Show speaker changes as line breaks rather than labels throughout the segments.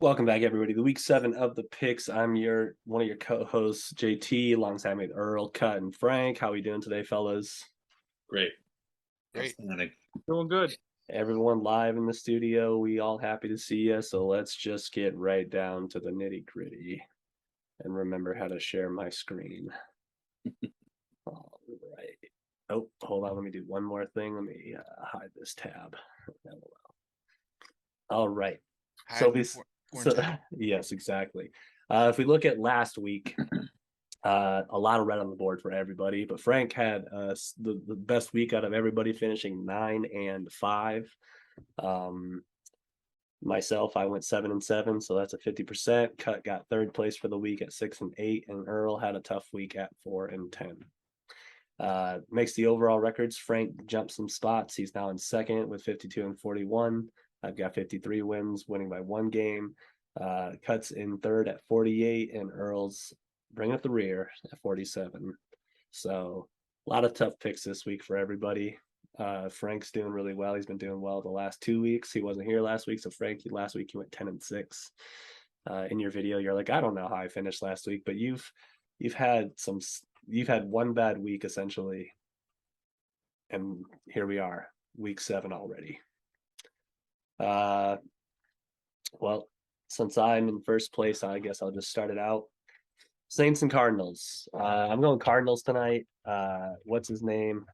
Welcome back, everybody. The week 7 of the picks. I'm your one of your co-hosts, JT, alongside with Earl, Cut, and Frank. How we doing today, fellas?
Great.
Great.
Outstanding.
Doing good.
Everyone live in the studio. We all happy to see you. So let's just get right down to the nitty gritty and remember how to share my screen. All right. Oh, hold on. Let me do one more thing. Let me hide this tab. All right. So
Hiding
this,
porn
so
tab.
yes, exactly. If we look at last week, a lot of red on the board for everybody, but Frank had the best week out of everybody, finishing 9-5. Um, Myself, I went 7-7, so that's a 50%. Cut got third place for the week at 6-8, and Earl had a tough week at 4-10. Makes the overall records. Frank jumped some spots. He's now in second with 52-41. I've got 53 wins, winning by one game. Cuts in third at 48, and Earl's bringing up the rear at 47. So a lot of tough picks this week for everybody. Frank's doing really well. He's been doing well the last 2 weeks. He wasn't here last week, so Frank, last week you went 10-6. In your video, you're like, I don't know how I finished last week, but you've had one bad week essentially, and here we are, week 7 already. Well, since I'm in first place, I guess I'll just start it out. Saints and Cardinals. I'm going Cardinals tonight. What's his name?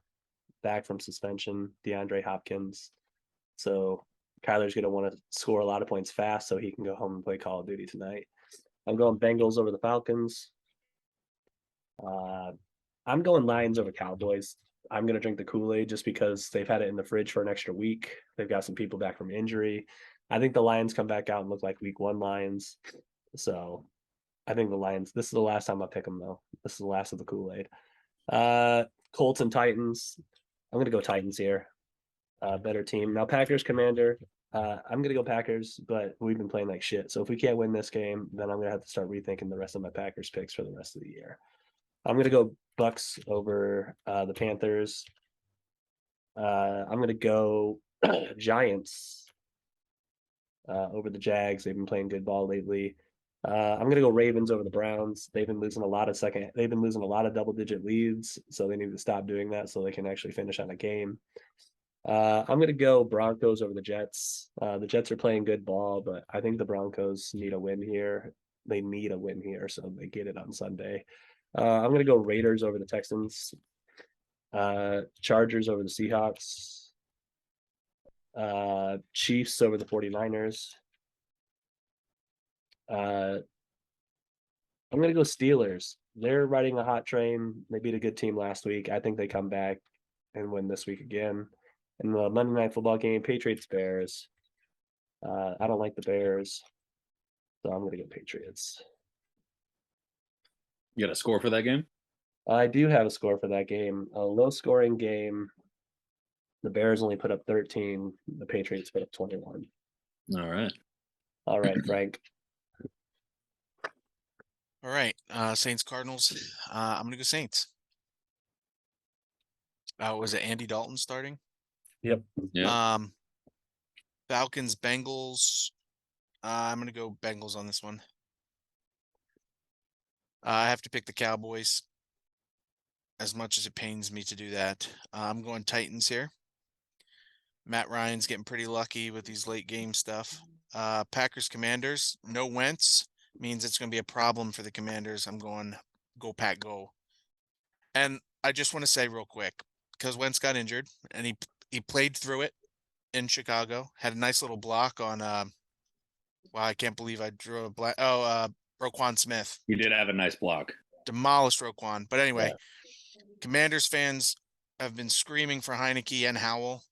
Back from suspension, DeAndre Hopkins. So Kyler's going to want to score a lot of points fast so he can go home and play Call of Duty tonight. I'm going Bengals over the Falcons. I'm going Lions over Cowboys. I'm going to drink the Kool-Aid just because they've had it in the fridge for an extra week. They've got some people back from injury. I think the Lions come back out and look like week 1 Lions. So I think the Lions, this is the last time I pick them, though. This is the last of the Kool-Aid. Colts and Titans. I'm going to go Titans here. Better team. Now, Packers, Commander. I'm going to go Packers, but we've been playing like shit. So if we can't win this game, then I'm going to have to start rethinking the rest of my Packers picks for the rest of the year. I'm going to go Bucks over the Panthers. I'm going to go Giants over the Jags. They've been playing good ball lately. I'm going to go Ravens over the Browns. They've been losing a lot of double-digit leads, so they need to stop doing that so they can actually finish on a game. I'm going to go Broncos over the Jets. The Jets are playing good ball, but I think the Broncos need a win here. They need a win here, so they get it on Sunday. I'm going to go Raiders over the Texans. Chargers over the Seahawks. Chiefs over the 49ers. I'm going to go Steelers. They're riding a hot train. They beat a good team last week. I think they come back and win this week again. And the Monday Night Football game, Patriots Bears. I don't like the Bears, so I'm going to go Patriots.
You got a score for that game?
I do have a score for that game. A low-scoring game. The Bears only put up 13. The Patriots put up 21.
All right.
All right, Frank.
All right. Saints, Cardinals. I'm gonna go Saints. Was it Andy Dalton starting?
Yep.
Yeah.
Falcons, Bengals. I'm gonna go Bengals on this one. I have to pick the Cowboys, as much as it pains me to do that. I'm going Titans here. Matt Ryan's getting pretty lucky with these late game stuff. Packers, Commanders. No Wentz means it's going to be a problem for the Commanders. I'm going go Pack go. And I just want to say real quick, because Wentz got injured and he played through it in Chicago. Had a nice little block on wow, I can't believe I drew a black. Roquan Smith.
You did have a nice block.
Demolished Roquan. But anyway, Commanders fans have been screaming for Heineke and Howell.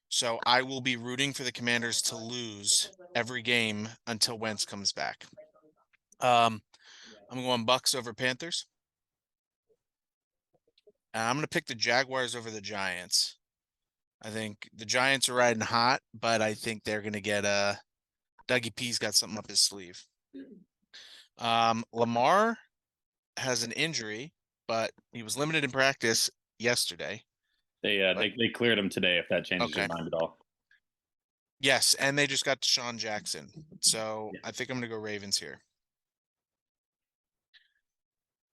So I will be rooting for the Commanders to lose every game until Wentz comes back. I'm going Bucks over Panthers. And I'm going to pick the Jaguars over the Giants. I think the Giants are riding hot, but I think they're going to get Dougie P's got something up his sleeve. Lamar has an injury, but he was limited in practice yesterday.
They cleared him today. If that changes your mind at all.
Yes, and they just got Deshaun Jackson. So
Yeah.
I think I'm gonna go Ravens here.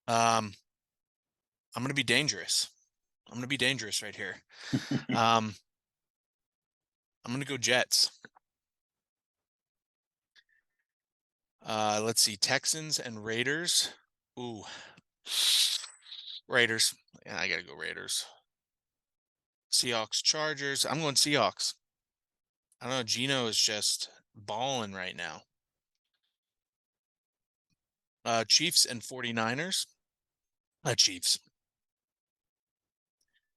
I'm gonna be dangerous. I'm gonna be dangerous right here. I'm gonna go Jets. Let's see, Texans and Raiders. Ooh, Raiders. Yeah, I gotta go Raiders. Seahawks, Chargers. I'm going Seahawks. I don't know. Gino is just balling right now. Chiefs and 49ers. Chiefs.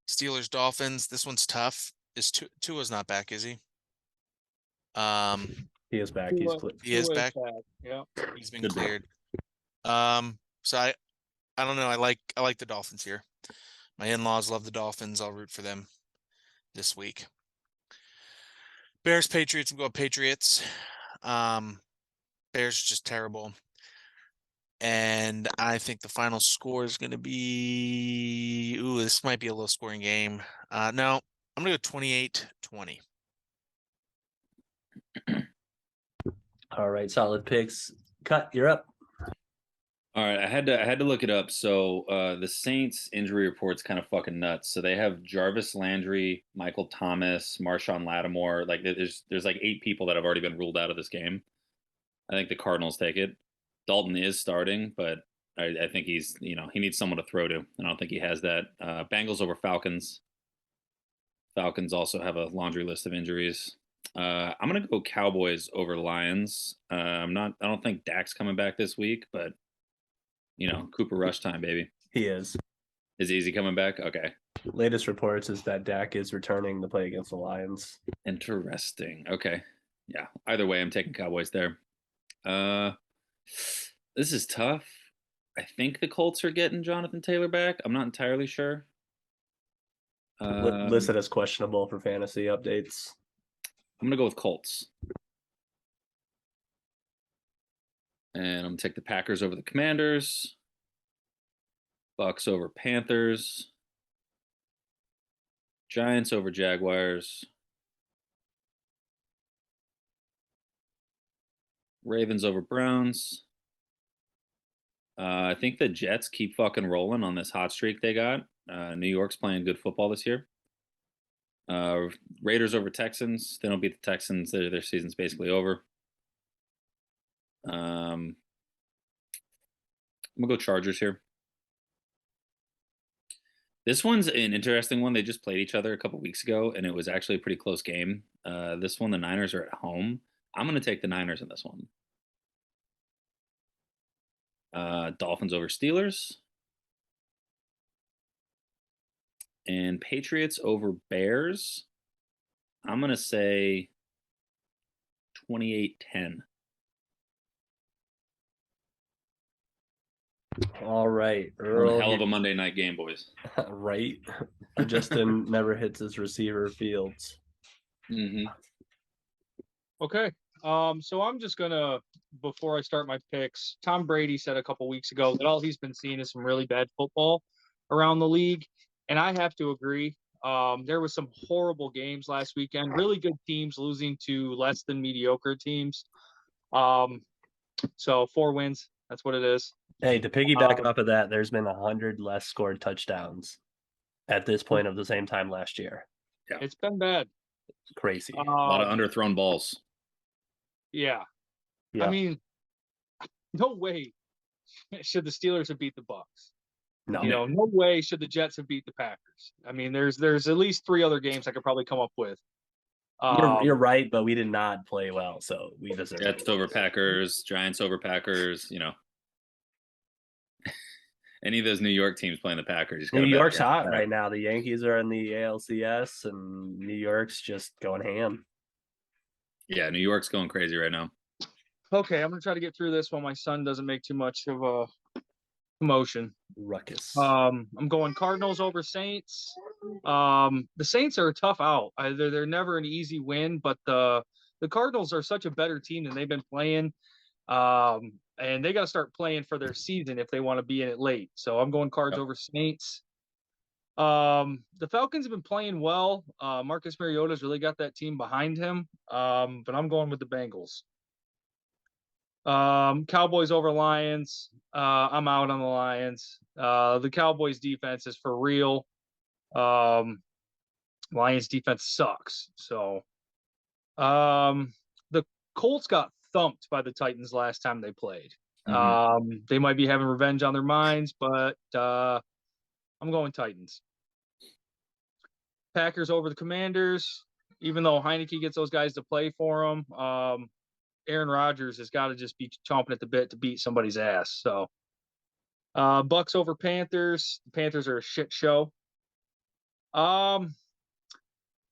Steelers, Dolphins. This one's tough. Is Tua's not back, is he?
He is back.
He is back.
Yeah.
He's been
Good bro.
cleared. So I don't know. I like the Dolphins here. My in-laws love the Dolphins. I'll root for them this week. Bears, Patriots. I'm going Patriots. Bears just terrible. And I think the final score is going to be, ooh, this might be a low scoring game. No, I'm going to go 28-20.
All right, solid picks. Cut, you're up.
All right, I had to look it up. So the Saints injury report's kind of fucking nuts. So they have Jarvis Landry, Michael Thomas, Marshawn Lattimore. Like there's like 8 people that have already been ruled out of this game. I think the Cardinals take it. Dalton is starting, but I think he's he needs someone to throw to. I don't think he has that. Bengals over Falcons. Falcons also have a laundry list of injuries. I'm gonna go Cowboys over Lions. I don't think Dak's coming back this week, but Cooper Rush time, baby.
He is.
Is he coming back? Okay.
Latest reports is that Dak is returning to play against the Lions.
Interesting. Okay. Yeah. Either way, I'm taking Cowboys there. This is tough. I think the Colts are getting Jonathan Taylor back. I'm not entirely sure.
Listed as questionable for fantasy updates.
I'm gonna go with Colts. And I'm gonna take the Packers over the Commanders. Bucks over Panthers. Giants over Jaguars. Ravens over Browns. I think the Jets keep fucking rolling on this hot streak they got. New York's playing good football this year. Raiders over Texans. They don't beat the Texans. Their season's basically over. I'm gonna go Chargers here. This one's an interesting one. They just played each other a couple weeks ago, and it was actually a pretty close game. This one, the Niners are at home. I'm gonna take the Niners in this one. Dolphins over Steelers. And Patriots over Bears. I'm going to say 28-10.
All right.
Earl, hell of a Monday night game, boys.
Right. Justin never hits his receiver Fields.
Mm-hmm.
Okay. So I'm just gonna, before I start my picks, Tom Brady said a couple weeks ago that all he's been seeing is some really bad football around the league, and I have to agree. There was some horrible games last weekend. Really good teams losing to less than mediocre teams. So 4 wins. That's what it is.
Hey, to piggyback off of that, there's been 100 less scored touchdowns at this point of the same time last year.
Yeah,
it's been bad.
It's crazy.
A lot of underthrown balls.
Yeah.
Yeah.
I mean, no way should the Steelers have beat the Bucks.
No.
No way should the Jets have beat the Packers. I mean, there's at least 3 other games I could probably come up with.
You're right, but we did not play well, so we deserve
Jets
it.
over Packers, Giants over Packers, Any of those New York teams playing the Packers.
New York's hot right now. The Yankees are in the ALCS, and New York's just going ham.
Yeah, New York's going crazy right now.
Okay, I'm going to try to get through this while my son doesn't make too much of a commotion.
Ruckus.
I'm going Cardinals over Saints. The Saints are a tough out. They're never an easy win, but the Cardinals are such a better team than they've been playing. And they got to start playing for their season if they want to be in it late. So I'm going Cards over Saints. The Falcons have been playing well. Marcus Mariota's really got that team behind him. But I'm going with the Bengals. Cowboys over Lions. I'm out on the Lions. The Cowboys defense is for real. Lions defense sucks. So, the Colts got thumped by the Titans last time they played. They might be having revenge on their minds, but I'm going Titans. Packers over the Commanders. Even though Heineke gets those guys to play for him, Aaron Rodgers has got to just be chomping at the bit to beat somebody's ass. So, Bucks over Panthers. The Panthers are a shit show. I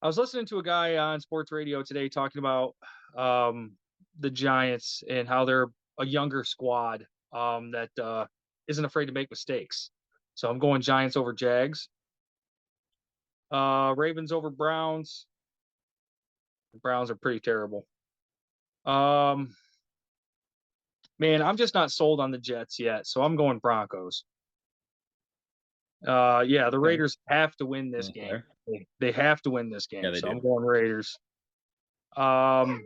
was listening to a guy on sports radio today talking about the Giants and how they're a younger squad that isn't afraid to make mistakes. So I'm going Giants over Jags. Ravens over Browns. The Browns are pretty terrible. Man, I'm just not sold on the Jets yet, so I'm going Broncos. Yeah, the Raiders have to win this game. They have to win this game,
Yeah, they
so
do.
I'm going Raiders. The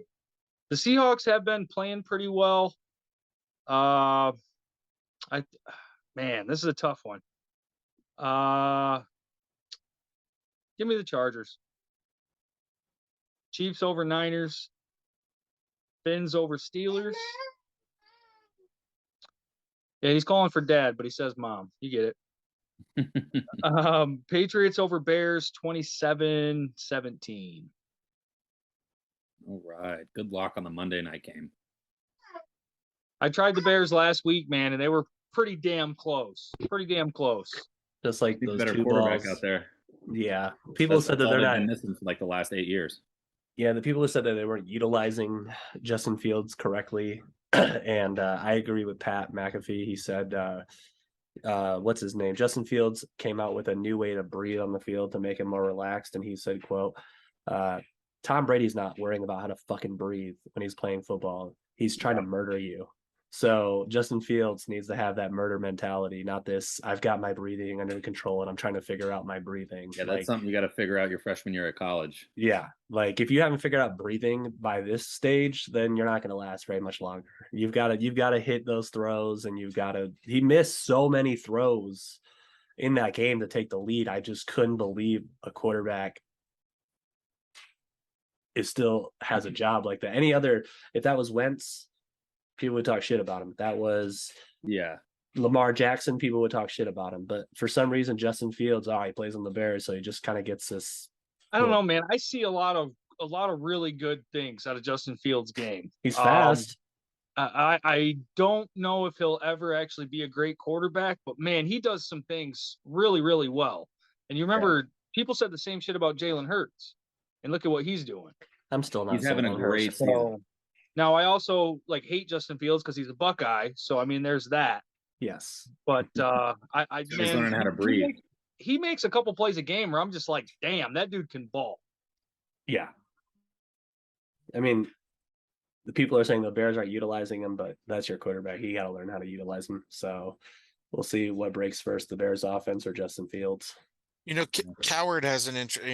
Seahawks have been playing pretty well. Man, this is a tough one. Give me the Chargers. Chiefs over Niners. Finns over Steelers. Yeah, he's calling for dad, but he says mom. You get it. Patriots over Bears 27-17.
All right. Good luck on the Monday night game.
I tried the Bears last week, man, and they were pretty damn close. Pretty damn close.
Just like
He's a
those
better
two
quarterback
balls
out there.
Yeah, people said that
all
they're
they've
not.
been missing for like the last 8 years.
Yeah, the people who said that they weren't utilizing Justin Fields correctly, and I agree with Pat McAfee. He said, "What's his name? Justin Fields came out with a new way to breathe on the field to make him more relaxed." And he said, "Quote: Tom Brady's not worrying about how to fucking breathe when he's playing football. He's trying to murder you." So Justin Fields needs to have that murder mentality, not this, I've got my breathing under control and I'm trying to figure out my breathing.
Yeah, that's something you got to figure out your freshman year at college.
Yeah. Like if you haven't figured out breathing by this stage, then you're not going to last very much longer. You've got to hit those throws, and he missed so many throws in that game to take the lead. I just couldn't believe a quarterback still has a job like that. If that was Wentz, people would talk shit about him. That was Lamar Jackson, people would talk shit about him. But for some reason, Justin Fields, he plays on the Bears, so he just kind of gets this.
I don't know, man. I see a lot of really good things out of Justin Fields' game.
He's fast.
I don't know if he'll ever actually be a great quarterback, but man, he does some things really, really well. And you remember, people said the same shit about Jalen Hurts, and look at what he's doing.
I'm still not.
He's having a great season.
Now, I also hate Justin Fields because he's a Buckeye, so I mean, there's that.
Yes,
but
he's learning how to breathe.
He makes a couple plays a game where I'm just like, damn, that dude can ball.
Yeah, I mean, the people are saying the Bears aren't utilizing him, but that's your quarterback. You got to learn how to utilize him. So we'll see what breaks first: the Bears' offense or Justin Fields.
Coward has an interest.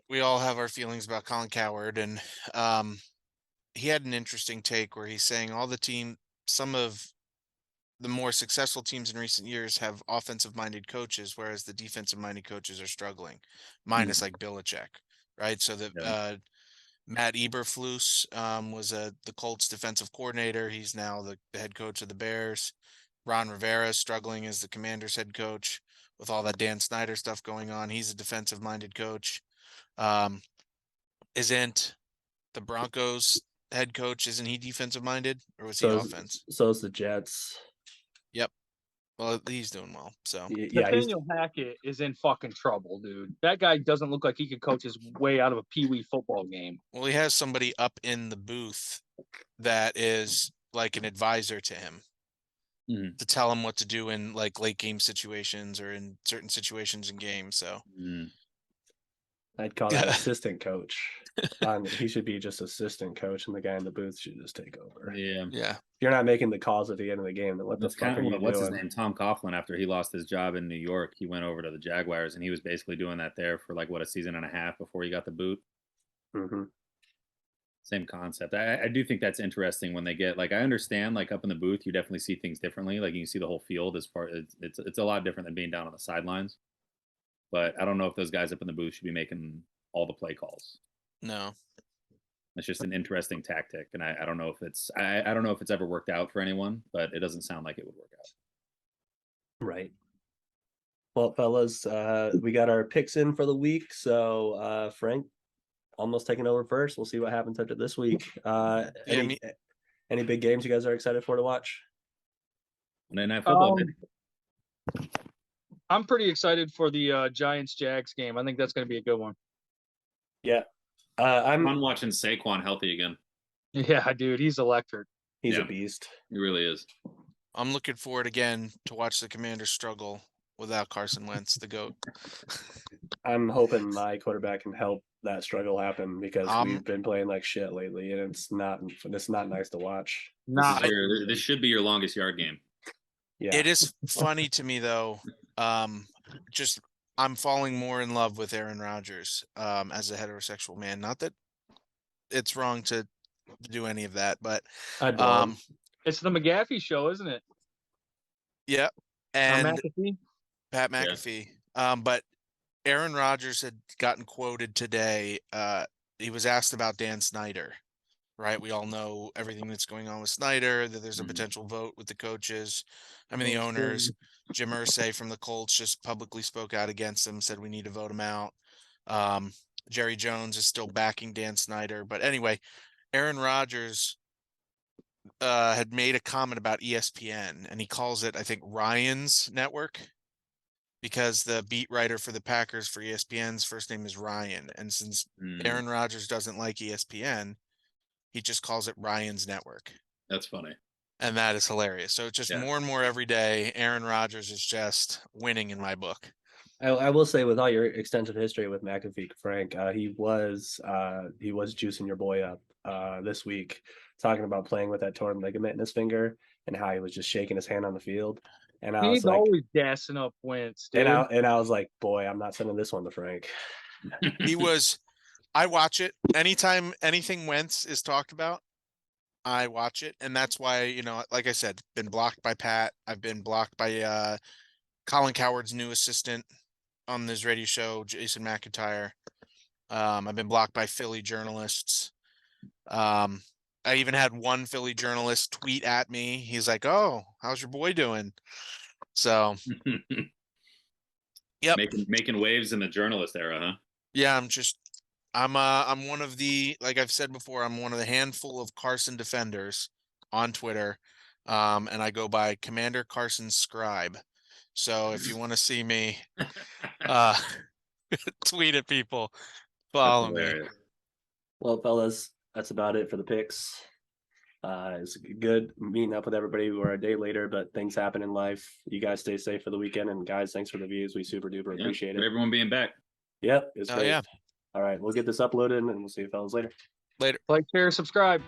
We all have our feelings about Colin Coward, and he had an interesting take where he's saying some of the more successful teams in recent years have offensive-minded coaches, whereas the defensive-minded coaches are struggling, minus like Belichick, right? So that Matt Eberflus was the Colts defensive coordinator. He's now the head coach of the Bears. Ron Rivera is struggling as the Commanders head coach with all that Dan Snyder stuff going on. He's a defensive-minded coach. Isn't the Broncos head coach, isn't he defensive-minded, or was he offense?
So is the Jets.
Yep. Well, he's doing well. So
Nathaniel Hackett is in fucking trouble, dude. That guy doesn't look like he could coach his way out of a peewee football game.
Well, he has somebody up in the booth that is like an advisor to him to tell him what to do in like late game situations or in certain situations in games. So
I'd call that assistant coach. He should be just assistant coach, and the guy in the booth should just take over.
Yeah.
Yeah.
If you're not making the calls at the end of the game, then what the
That's
fuck are
kind
you
of what's his
doing?
name? Tom Coughlin, after he lost his job in New York, he went over to the Jaguars, and he was basically doing that there for like a season and a half before he got the boot.
Mm-hmm.
Same concept. I do think that's interesting when they get like, I understand like up in the booth you definitely see things differently. Like you can see the whole field as far it's a lot different than being down on the sidelines. But I don't know if those guys up in the booth should be making all the play calls.
No.
It's just an interesting tactic, and I don't know if it's I don't know if it's ever worked out for anyone, but it doesn't sound like it would work out.
Right. Well, fellas, we got our picks in for the week. So Frank, almost taking over first. We'll see what happens after this week. Any big games you guys are excited for to watch?
Monday Night Football.
I'm pretty excited for the Giants Jags game. I think that's going to be a good one.
Yeah, I'm
watching Saquon healthy again.
Yeah, dude, he's electric.
He's a beast.
He really is.
I'm looking forward again to watch the Commanders struggle without Carson Wentz, the GOAT.
I'm hoping my quarterback can help that struggle happen because we've been playing like shit lately, and it's not nice to watch.
This should be your longest yard game.
Yeah,
it is funny to me though. I'm falling more in love with Aaron Rodgers as a heterosexual man. Not that it's wrong to do any of that, but
it's the McAfee show, isn't it?
Yeah, and Pat
McAfee.
Yeah. But Aaron Rodgers had gotten quoted today. He was asked about Dan Snyder, right? We all know everything that's going on with Snyder, that there's a potential vote with the coaches. I mean, the owners. Jim Irsay from the Colts just publicly spoke out against him, said we need to vote him out. Jerry Jones is still backing Dan Snyder. But anyway, Aaron Rodgers had made a comment about ESPN, and he calls it, I think, Ryan's Network, because the beat writer for the Packers for ESPN's first name is Ryan. And since Aaron Rodgers doesn't like ESPN, he just calls it Ryan's Network.
That's funny.
And that is hilarious. So it's just more and more every day. Aaron Rodgers is just winning in my book.
I will say, with all your extensive history with McAfee, Frank, he was juicing your boy up this week, talking about playing with that torn ligament in his finger and how he was just shaking his hand on the field. And
he's always gassing up Wentz, dude.
And I was like, boy, I'm not sending this one to Frank.
I watch it anytime anything Wentz is talked about. I watch it, and that's why, like I said, been blocked by Pat. I've been blocked by Colin Cowherd's new assistant on this radio show, Jason McIntyre. I've been blocked by Philly journalists. I even had one Philly journalist tweet at me. He's like, "Oh, how's your boy doing?" So, yep,
making waves in the journalist era, huh?
Yeah, I'm one of the, like I've said before, I'm one of the handful of Carson defenders on Twitter, and I go by Commander Carson Scribe. So if you want to see me tweet at people, follow me.
Well, fellas, that's about it for the picks. It's good meeting up with everybody. We're a day later, but things happen in life. You guys stay safe for the weekend, and guys, thanks for the views. We super duper appreciate it.
Everyone being back.
Yep, it's great.
Yeah.
All right, we'll get this uploaded, and we'll see you fellas later.
Later.
Like, share, subscribe.